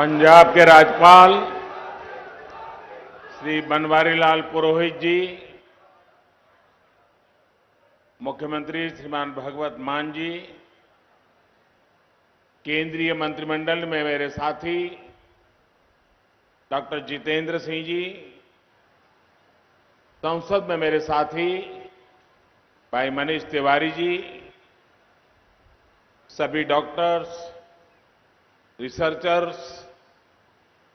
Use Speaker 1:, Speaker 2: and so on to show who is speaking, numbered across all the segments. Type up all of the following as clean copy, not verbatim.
Speaker 1: पंजाब के राज्यपाल श्री बनवारी लाल पुरोहित जी, मुख्यमंत्री श्रीमान भगवत मान जी, केंद्रीय मंत्रिमंडल में मेरे साथी डॉक्टर जितेंद्र सिंह जी, संसद में मेरे साथी भाई मनीष तिवारी जी, सभी डॉक्टर्स, रिसर्चर्स,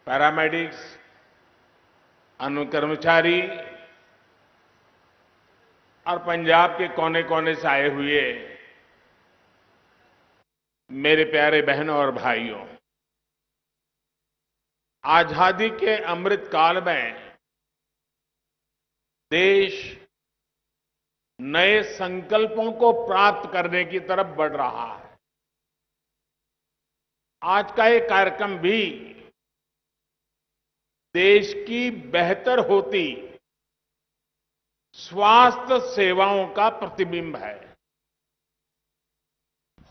Speaker 1: पैरामेडिक्स, अन्य कर्मचारी और पंजाब के कोने कोने से आए हुए मेरे प्यारे बहनों और भाइयों, आजादी के अमृत काल में देश नए संकल्पों को प्राप्त करने की तरफ बढ़ रहा है। आज का ये कार्यक्रम भी देश की बेहतर होती स्वास्थ्य सेवाओं का प्रतिबिंब है।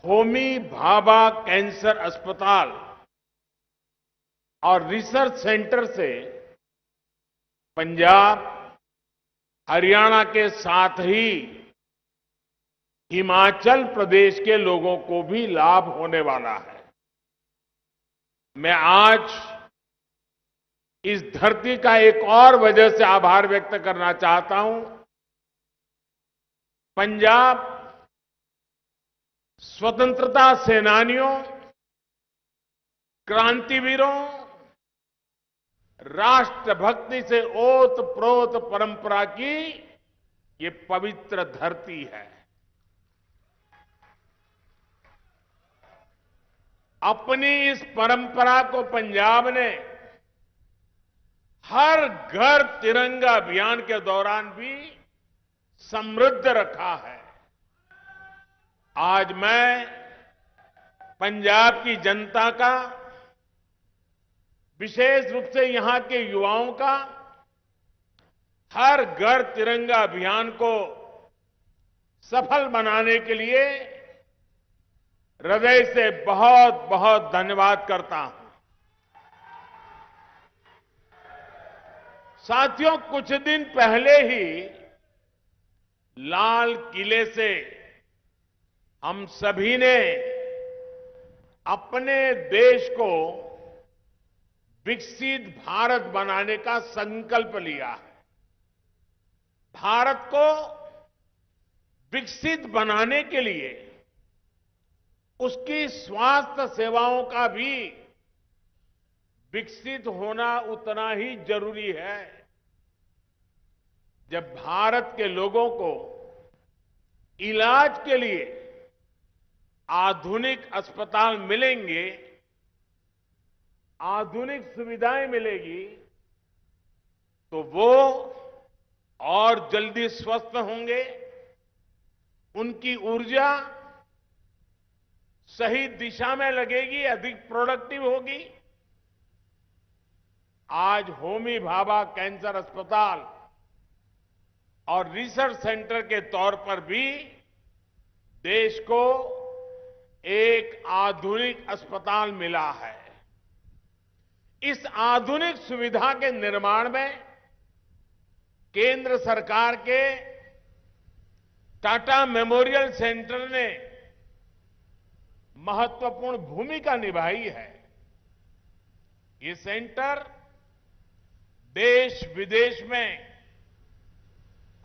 Speaker 1: होमी भाभा कैंसर अस्पताल और रिसर्च सेंटर से पंजाब, हरियाणा के साथ ही हिमाचल प्रदेश के लोगों को भी लाभ होने वाला है। मैं आज इस धरती का एक और वजह से आभार व्यक्त करना चाहता हूं। पंजाब स्वतंत्रता सेनानियों, क्रांतिवीरों, राष्ट्रभक्ति से ओत-प्रोत परंपरा की ये पवित्र धरती है। अपनी इस परंपरा को पंजाब ने हर घर तिरंगा अभियान के दौरान भी समृद्ध रखा है। आज मैं पंजाब की जनता का, विशेष रूप से यहां के युवाओं का हर घर तिरंगा अभियान को सफल बनाने के लिए हृदय से बहुत बहुत धन्यवाद करता हूं। साथियों, कुछ दिन पहले ही लाल किले से हम सभी ने अपने देश को विकसित भारत बनाने का संकल्प लिया है। भारत को विकसित बनाने के लिए उसकी स्वास्थ्य सेवाओं का भी विकसित होना उतना ही जरूरी है। जब भारत के लोगों को इलाज के लिए आधुनिक अस्पताल मिलेंगे, आधुनिक सुविधाएं मिलेगी, तो वो और जल्दी स्वस्थ होंगे, उनकी ऊर्जा सही दिशा में लगेगी, अधिक प्रोडक्टिव होगी। आज होमी भाभा कैंसर अस्पताल और रिसर्च सेंटर के तौर पर भी देश को एक आधुनिक अस्पताल मिला है। इस आधुनिक सुविधा के निर्माण में केंद्र सरकार के टाटा मेमोरियल सेंटर ने महत्वपूर्ण भूमिका निभाई है। ये सेंटर देश विदेश में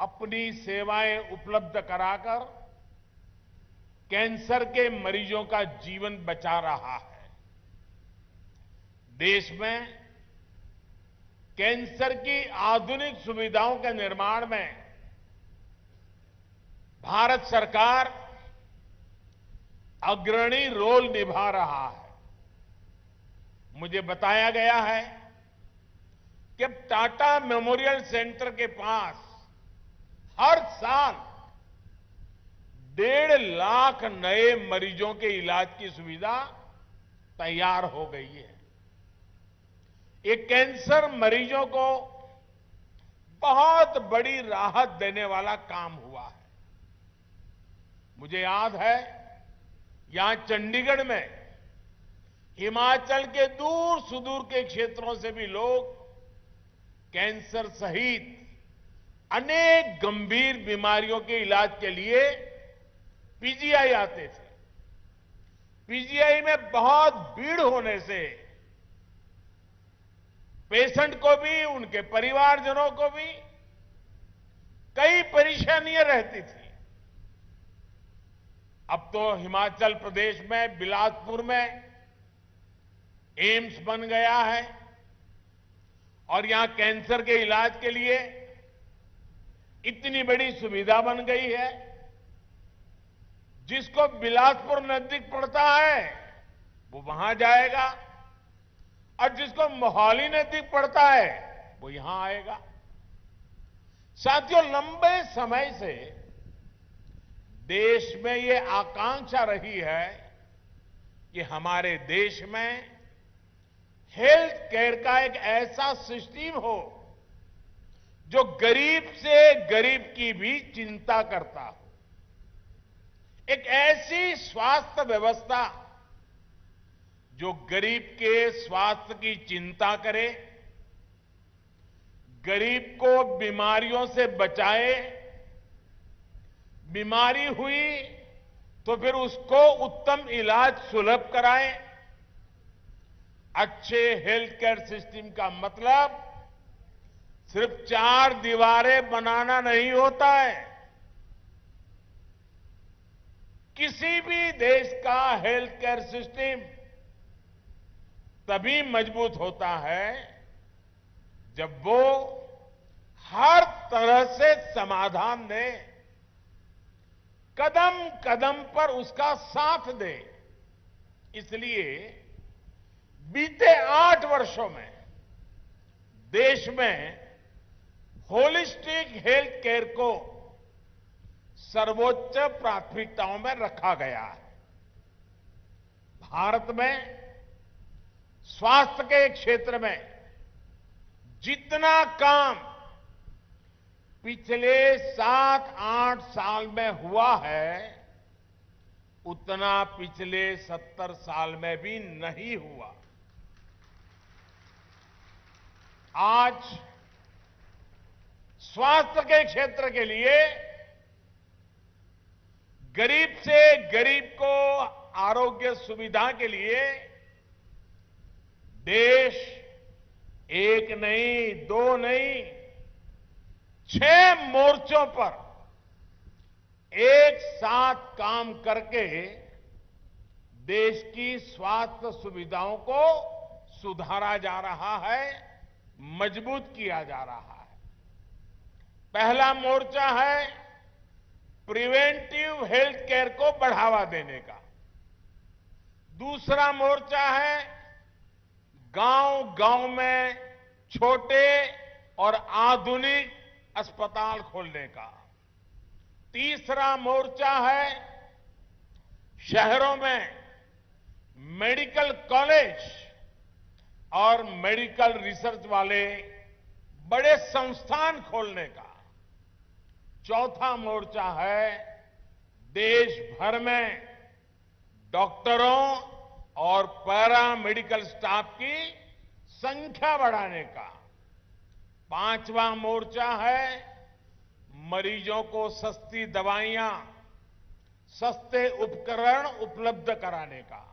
Speaker 1: अपनी सेवाएं उपलब्ध कराकर कैंसर के मरीजों का जीवन बचा रहा है। देश में कैंसर की आधुनिक सुविधाओं के निर्माण में भारत सरकार अग्रणी रोल निभा रहा है। मुझे बताया गया है कि टाटा मेमोरियल सेंटर के पास हर साल 1.5 लाख नए मरीजों के इलाज की सुविधा तैयार हो गई है। ये कैंसर मरीजों को बहुत बड़ी राहत देने वाला काम हुआ है। मुझे याद है, यहां चंडीगढ़ में हिमाचल के दूर सुदूर के क्षेत्रों से भी लोग कैंसर सहित अनेक गंभीर बीमारियों के इलाज के लिए पीजीआई आते थे। पीजीआई में बहुत भीड़ होने से पेशेंट को भी, उनके परिवारजनों को भी कई परेशानियां रहती थी। अब तो हिमाचल प्रदेश में बिलासपुर में एम्स बन गया है और यहां कैंसर के इलाज के लिए इतनी बड़ी सुविधा बन गई है। जिसको बिलासपुर नजदीक पड़ता है वो वहां जाएगा और जिसको मोहाली नजदीक पड़ता है वो यहां आएगा। साथियों, लंबे समय से देश में ये आकांक्षा रही है कि हमारे देश में हेल्थ केयर का एक ऐसा सिस्टम हो जो गरीब से गरीब की भी चिंता करता हो। एक ऐसी स्वास्थ्य व्यवस्था जो गरीब के स्वास्थ्य की चिंता करे, गरीब को बीमारियों से बचाए, बीमारी हुई तो फिर उसको उत्तम इलाज सुलभ कराए। अच्छे हेल्थ केयर सिस्टम का मतलब सिर्फ 4 दीवारें बनाना नहीं होता है। किसी भी देश का हेल्थ केयर सिस्टम तभी मजबूत होता है जब वो हर तरह से समाधान दे, कदम कदम पर उसका साथ दे। इसलिए बीते 8 वर्षों में देश में होलिस्टिक हेल्थ केयर को सर्वोच्च प्राथमिकताओं में रखा गया है। भारत में स्वास्थ्य के क्षेत्र में जितना काम पिछले 7-8 साल में हुआ है उतना पिछले 70 साल में भी नहीं हुआ। आज स्वास्थ्य के क्षेत्र के लिए गरीब से गरीब को आरोग्य सुविधा के लिए देश एक नहीं, 2 नहीं, 6 मोर्चों पर एक साथ काम करके देश की स्वास्थ्य सुविधाओं को सुधारा जा रहा है, मजबूत किया जा रहा है। पहला मोर्चा है प्रिवेंटिव हेल्थ केयर को बढ़ावा देने का। दूसरा मोर्चा है गांव-गांव में छोटे और आधुनिक अस्पताल खोलने का। तीसरा मोर्चा है शहरों में मेडिकल कॉलेज और मेडिकल रिसर्च वाले बड़े संस्थान खोलने का। चौथा मोर्चा है देश भर में डॉक्टरों और पैरा मेडिकल स्टाफ की संख्या बढ़ाने का। पांचवा मोर्चा है मरीजों को सस्ती दवाइयां, सस्ते उपकरण उपलब्ध कराने का।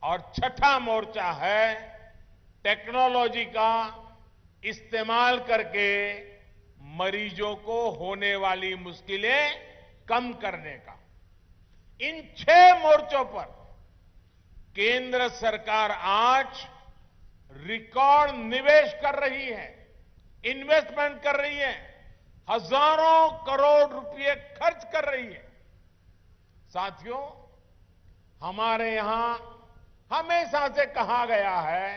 Speaker 1: और छठा मोर्चा है टेक्नोलॉजी का इस्तेमाल करके मरीजों को होने वाली मुश्किलें कम करने का। इन 6 मोर्चों पर केंद्र सरकार आज रिकॉर्ड निवेश कर रही है, इन्वेस्टमेंट कर रही है, हजारों करोड़ रुपए खर्च कर रही है। साथियों, हमारे यहां हमेशा से कहा गया है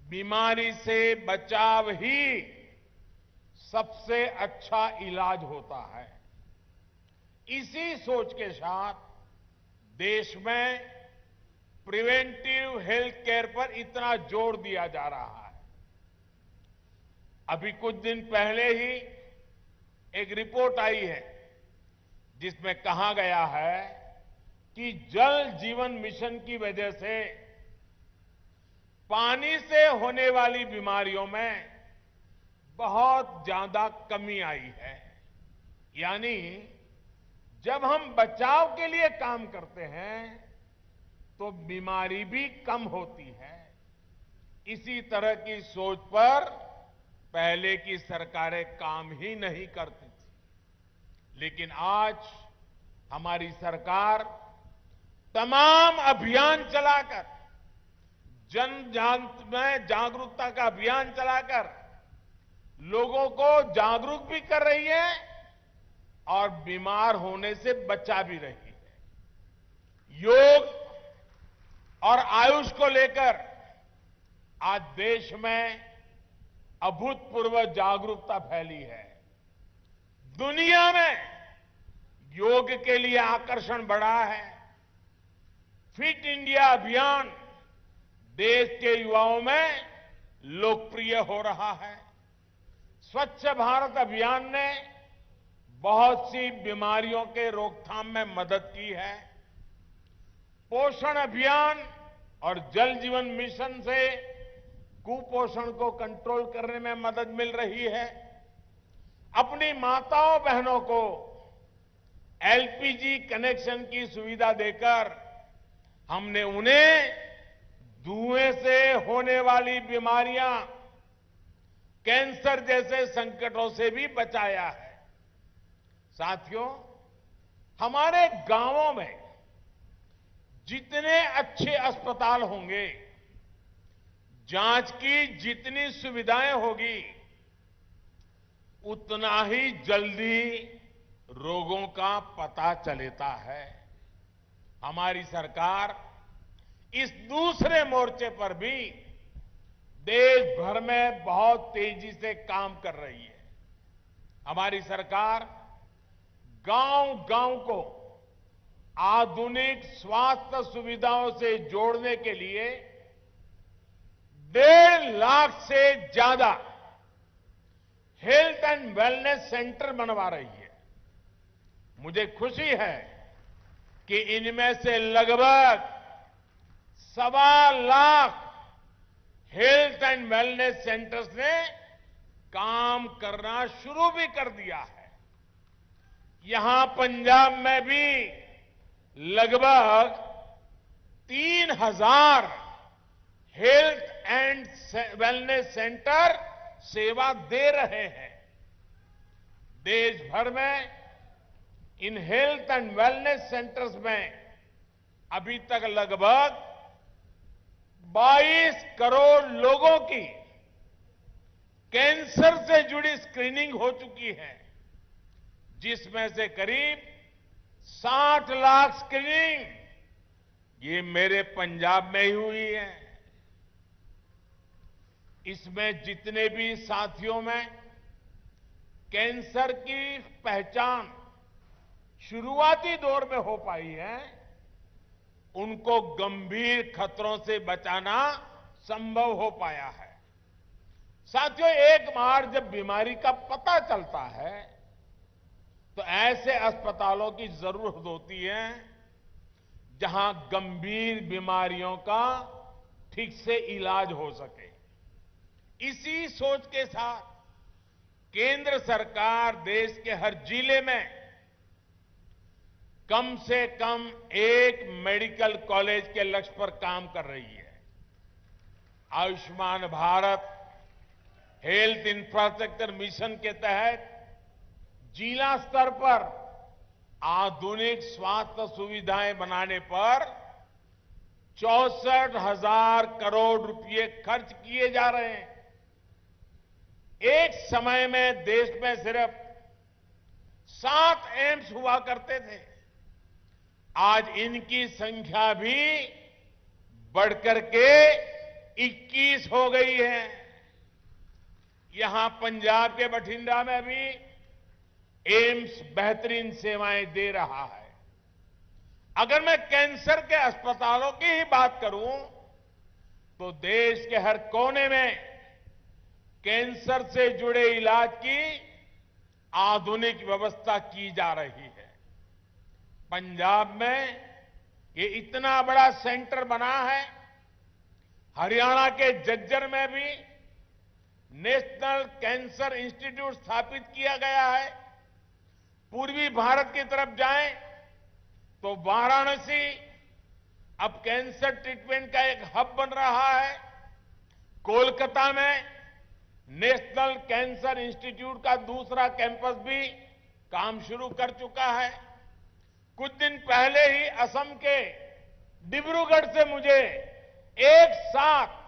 Speaker 1: बीमारी से बचाव ही सबसे अच्छा इलाज होता है। इसी सोच के साथ देश में प्रिवेंटिव हेल्थ केयर पर इतना जोर दिया जा रहा है। अभी कुछ दिन पहले ही एक रिपोर्ट आई है जिसमें कहा गया है कि जल जीवन मिशन की वजह से पानी से होने वाली बीमारियों में बहुत ज्यादा कमी आई है। यानी जब हम बचाव के लिए काम करते हैं तो बीमारी भी कम होती है। इसी तरह की सोच पर पहले की सरकारें काम ही नहीं करती थी, लेकिन आज हमारी सरकार तमाम अभियान चलाकर, जन में जागरूकता का अभियान चलाकर लोगों को जागरूक भी कर रही है और बीमार होने से बचा भी रही है। योग और आयुष को लेकर आज देश में अभूतपूर्व जागरूकता फैली है। दुनिया में योग के लिए आकर्षण बढ़ा है। फिट इंडिया अभियान देश के युवाओं में लोकप्रिय हो रहा है। स्वच्छ भारत अभियान ने बहुत सी बीमारियों के रोकथाम में मदद की है। पोषण अभियान और जल जीवन मिशन से कुपोषण को कंट्रोल करने में मदद मिल रही है। अपनी माताओं बहनों को एलपीजी कनेक्शन की सुविधा देकर हमने उन्हें धुएं से होने वाली बीमारियां, कैंसर जैसे संकटों से भी बचाया है। साथियों, हमारे गांवों में जितने अच्छे अस्पताल होंगे, जांच की जितनी सुविधाएं होगी, उतना ही जल्दी रोगों का पता चलता है। हमारी सरकार इस दूसरे मोर्चे पर भी देश भर में बहुत तेजी से काम कर रही है। हमारी सरकार गांव-गांव को आधुनिक स्वास्थ्य सुविधाओं से जोड़ने के लिए 1.5 लाख से ज्यादा हेल्थ एंड वेलनेस सेंटर बनवा रही है। मुझे खुशी है कि इनमें से लगभग 1.25 lakh health and wellness centres ने काम करना शुरू भी कर दिया है। यहां पंजाब में भी लगभग 3,000 हेल्थ एंड वेलनेस सेंटर सेवा दे रहे हैं। देश भर में in health and wellness centres में अभी तक लगभग 22 करोड़ लोगों की कैंसर से जुड़ी स्क्रीनिंग हो चुकी है, जिसमें से करीब 60 लाख स्क्रीनिंग ये मेरे पंजाब में ही हुई है। इसमें जितने भी साथियों में कैंसर की पहचान शुरुआती दौर में हो पाई है, उनको गंभीर खतरों से बचाना संभव हो पाया है। साथियों, एक बार जब बीमारी का पता चलता है तो ऐसे अस्पतालों की जरूरत होती है जहां गंभीर बीमारियों का ठीक से इलाज हो सके। इसी सोच के साथ केंद्र सरकार देश के हर जिले में कम से कम एक मेडिकल कॉलेज के लक्ष्य पर काम कर रही है। Ayushman Bharat health infrastructure mission के तहत जिला स्तर पर आधुनिक स्वास्थ्य सुविधाएं बनाने पर 64,000 करोड़ रुपए खर्च किए जा रहे हैं। एक समय में देश में सिर्फ 7 एम्स हुआ करते थे। आज इनकी संख्या भी बढ़कर के 21 हो गई है। यहां पंजाब के बठिंडा में भी एम्स बेहतरीन सेवाएं दे रहा है। अगर मैं कैंसर के अस्पतालों की ही बात करूं तो देश के हर कोने में कैंसर से जुड़े इलाज की आधुनिक व्यवस्था की जा रही है। पंजाब में ये इतना बड़ा सेंटर बना है हरियाणा के झज्जर में भी नेशनल कैंसर इंस्टीट्यूट स्थापित किया गया है। पूर्वी भारत की तरफ जाएं तो वाराणसी अब कैंसर ट्रीटमेंट का एक हब बन रहा है। कोलकाता में नेशनल कैंसर इंस्टीट्यूट का दूसरा कैंपस भी काम शुरू कर चुका है। कुछ दिन पहले ही असम के डिब्रूगढ़ से मुझे एक साथ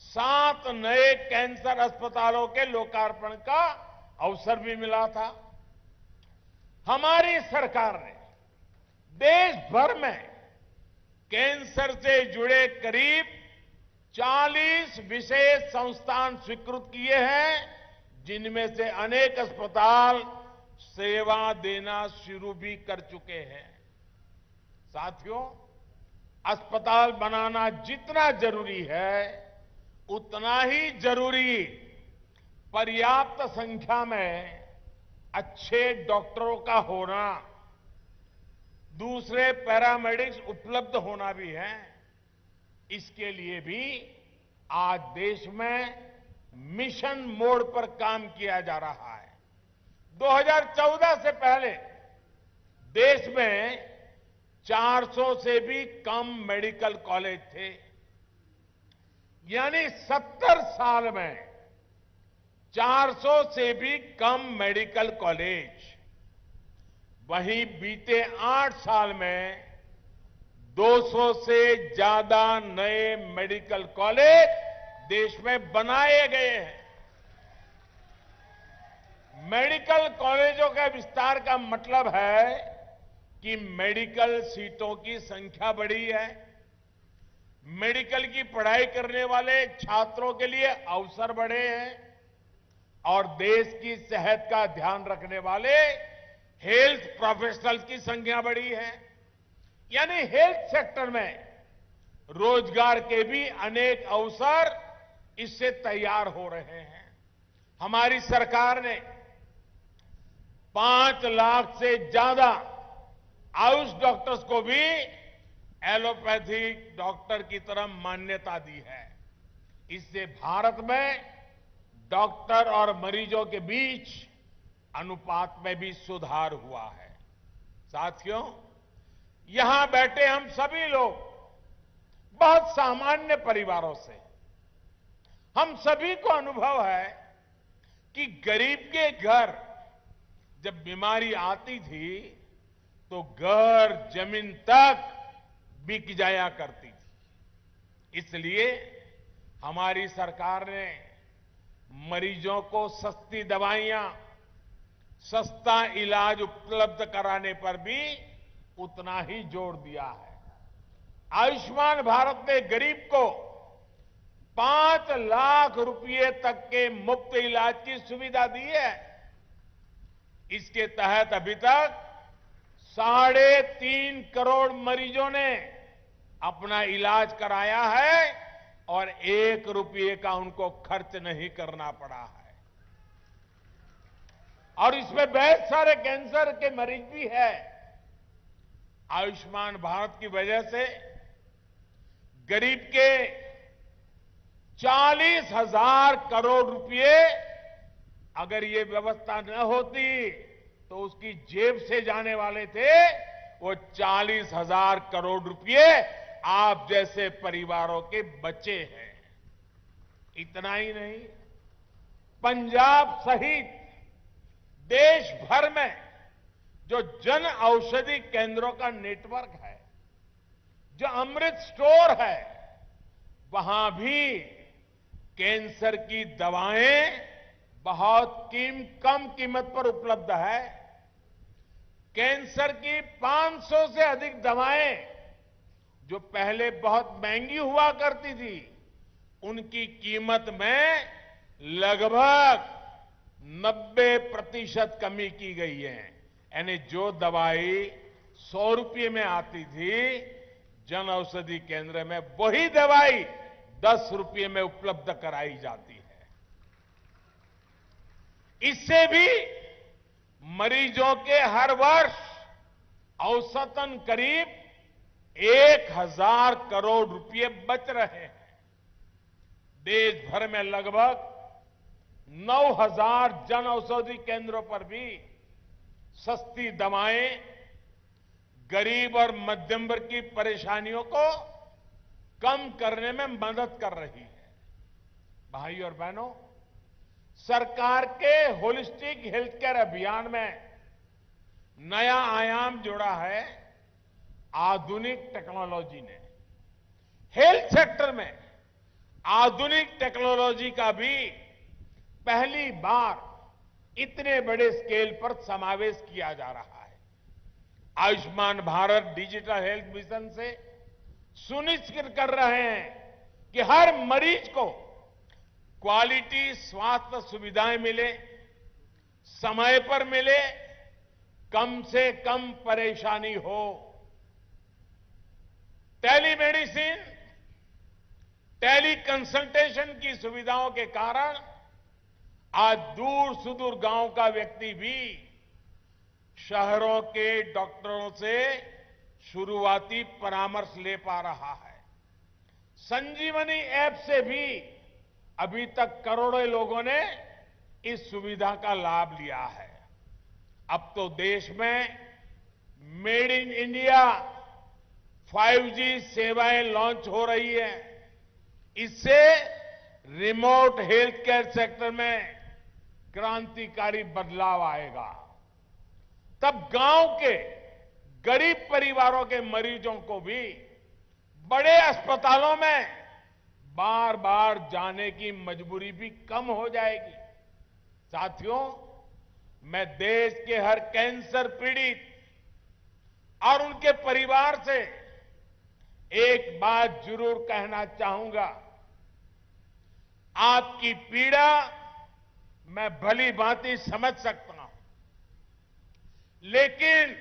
Speaker 1: 7 नए कैंसर अस्पतालों के लोकार्पण का अवसर भी मिला था। हमारी सरकार ने देश भर में कैंसर से जुड़े करीब 40 विशेष संस्थान स्वीकृत किए हैं, जिनमें से अनेक अस्पताल सेवा देना शुरू भी कर चुके हैं। साथियों, अस्पताल बनाना जितना जरूरी है, उतना ही जरूरी पर्याप्त संख्या में अच्छे डॉक्टरों का होना, दूसरे पैरामेडिक्स उपलब्ध होना भी है। इसके लिए भी आज देश में मिशन मोड पर काम किया जा रहा है। 2014 से पहले देश में 400 से भी कम मेडिकल कॉलेज थे, यानी 70 साल में 400 से भी कम मेडिकल कॉलेज। वहीं बीते 8 साल में 200 से ज्यादा नए मेडिकल कॉलेज देश में बनाए गए हैं। मेडिकल कॉलेजों के विस्तार का मतलब है कि मेडिकल सीटों की संख्या बढ़ी है, मेडिकल की पढ़ाई करने वाले छात्रों के लिए अवसर बढ़े हैं और देश की सेहत का ध्यान रखने वाले हेल्थ प्रोफेशनल्स की संख्या बढ़ी है। यानी हेल्थ सेक्टर में रोजगार के भी अनेक अवसर इससे तैयार हो रहे हैं। हमारी सरकार ने 5 लाख से ज्यादा आयुष डॉक्टर्स को भी एलोपैथिक डॉक्टर की तरह मान्यता दी है। इससे भारत में डॉक्टर और मरीजों के बीच अनुपात में भी सुधार हुआ है। साथियों, यहां बैठे हम सभी लोग बहुत सामान्य परिवारों से, हम सभी को अनुभव है कि गरीब के घर जब बीमारी आती थी तो घर जमीन तक बिक जाया करती थी। इसलिए हमारी सरकार ने मरीजों को सस्ती दवाइयां, सस्ता इलाज उपलब्ध कराने पर भी उतना ही जोर दिया है। आयुष्मान भारत ने गरीब को 5 लाख रुपए तक के मुफ्त इलाज की सुविधा दी है। इसके तहत अभी तक 3.5 करोड़ मरीजों ने अपना इलाज कराया है और 1 रुपये का उनको खर्च नहीं करना पड़ा है। और इसमें बहुत सारे कैंसर के मरीज भी है। आयुष्मान भारत की वजह से गरीब के 40,000 करोड़ रुपए, अगर ये व्यवस्था न होती तो उसकी जेब से जाने वाले थे, वो 40,000 करोड़ रुपए आप जैसे परिवारों के बचे हैं। इतना ही नहीं, पंजाब सहित देश भर में जो जन औषधि केंद्रों का नेटवर्क है, जो अमृत स्टोर है, वहां भी कैंसर की दवाएं बहुत कम कीमत पर उपलब्ध है। कैंसर की 500 से अधिक दवाएं जो पहले बहुत महंगी हुआ करती थी, उनकी कीमत में लगभग 90% कमी की गई है। यानी जो दवाई 100 रुपये में आती थी जन औषधि केंद्र में, वही दवाई 10 रुपये में उपलब्ध कराई जाती है। इससे भी मरीजों के हर वर्ष औसतन करीब 1,000 करोड़ रुपए बच रहे हैं। देश भर में लगभग 9,000 जन औषधि केंद्रों पर भी सस्ती दवाएं गरीब और मध्यम वर्ग की परेशानियों को कम करने में मदद कर रही है। भाई और बहनों, सरकार के होलिस्टिक हेल्थ केयर अभियान में नया आयाम जोड़ा है आधुनिक टेक्नोलॉजी ने। हेल्थ सेक्टर में आधुनिक टेक्नोलॉजी का भी पहली बार इतने बड़े स्केल पर समावेश किया जा रहा है। Ayushman Bharat digital health mission से सुनिश्चित कर रहे हैं कि हर मरीज को क्वालिटी स्वास्थ्य सुविधाएं मिले, समय पर मिले, कम से कम परेशानी हो। टेलीमेडिसिन, टेली कंसल्टेशन की सुविधाओं के कारण आज दूर सुदूर गांव का व्यक्ति भी शहरों के डॉक्टरों से शुरुआती परामर्श ले पा रहा है। संजीवनी ऐप से भी अभी तक करोड़ों लोगों ने इस सुविधा का लाभ लिया है। अब तो देश में मेड इन इंडिया 5G सेवाएं लॉन्च हो रही है। इससे रिमोट हेल्थ केयर सेक्टर में क्रांतिकारी बदलाव आएगा। तब गांव के गरीब परिवारों के मरीजों को भी बड़े अस्पतालों में बार बार जाने की मजबूरी भी कम हो जाएगी। साथियों, मैं देश के हर कैंसर पीड़ित और उनके परिवार से एक बात जरूर कहना चाहूंगा। आपकी पीड़ा मैं भली भांति समझ सकता हूं, लेकिन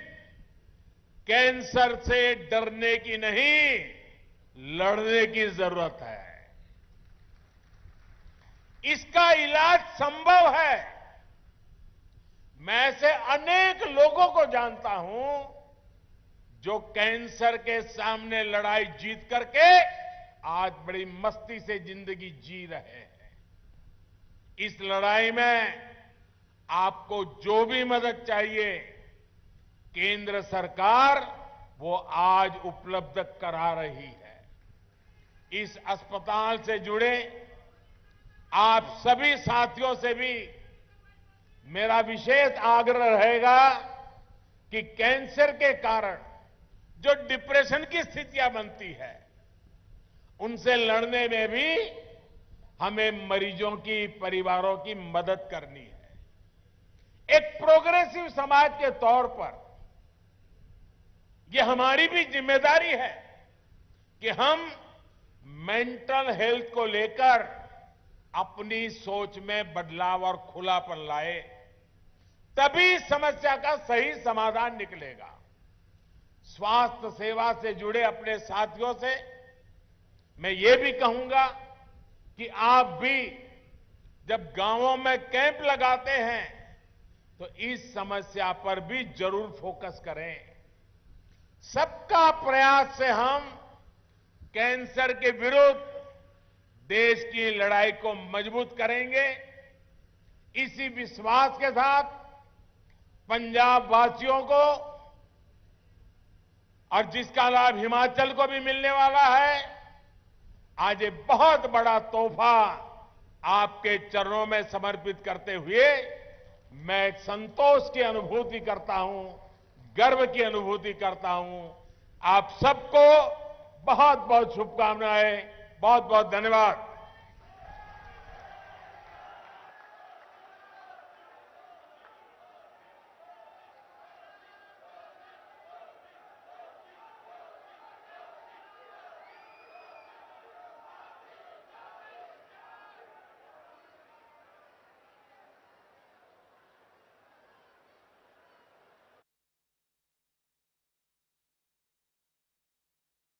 Speaker 1: कैंसर से डरने की नहीं, लड़ने की जरूरत है। इसका इलाज संभव है। मैं ऐसे अनेक लोगों को जानता हूं जो कैंसर के सामने लड़ाई जीत करके आज बड़ी मस्ती से जिंदगी जी रहे हैं। इस लड़ाई में आपको जो भी मदद चाहिए, केंद्र सरकार वो आज उपलब्ध करा रही है। इस अस्पताल से जुड़े आप सभी साथियों से भी मेरा विशेष आग्रह रहेगा कि कैंसर के कारण जो डिप्रेशन की स्थितियां बनती है, उनसे लड़ने में भी हमें मरीजों की, परिवारों की मदद करनी है। एक प्रोग्रेसिव समाज के तौर पर यह हमारी भी जिम्मेदारी है कि हम मेंटल हेल्थ को लेकर अपनी सोच में बदलाव और खुलापन लाए, तभी समस्या का सही समाधान निकलेगा। स्वास्थ्य सेवा से जुड़े अपने साथियों से मैं ये भी कहूंगा कि आप भी जब गांवों में कैंप लगाते हैं तो इस समस्या पर भी जरूर फोकस करें। सबका प्रयास से हम कैंसर के विरुद्ध देश की लड़ाई को मजबूत करेंगे। इसी विश्वास के साथ पंजाब वासियों को, और जिसका लाभ हिमाचल को भी मिलने वाला है, आज ये बहुत बड़ा तोहफा आपके चरणों में समर्पित करते हुए मैं संतोष की अनुभूति करता हूं, गर्व की अनुभूति करता हूं। आप सबको बहुत बहुत शुभकामनाएं, बहुत बहुत धन्यवाद।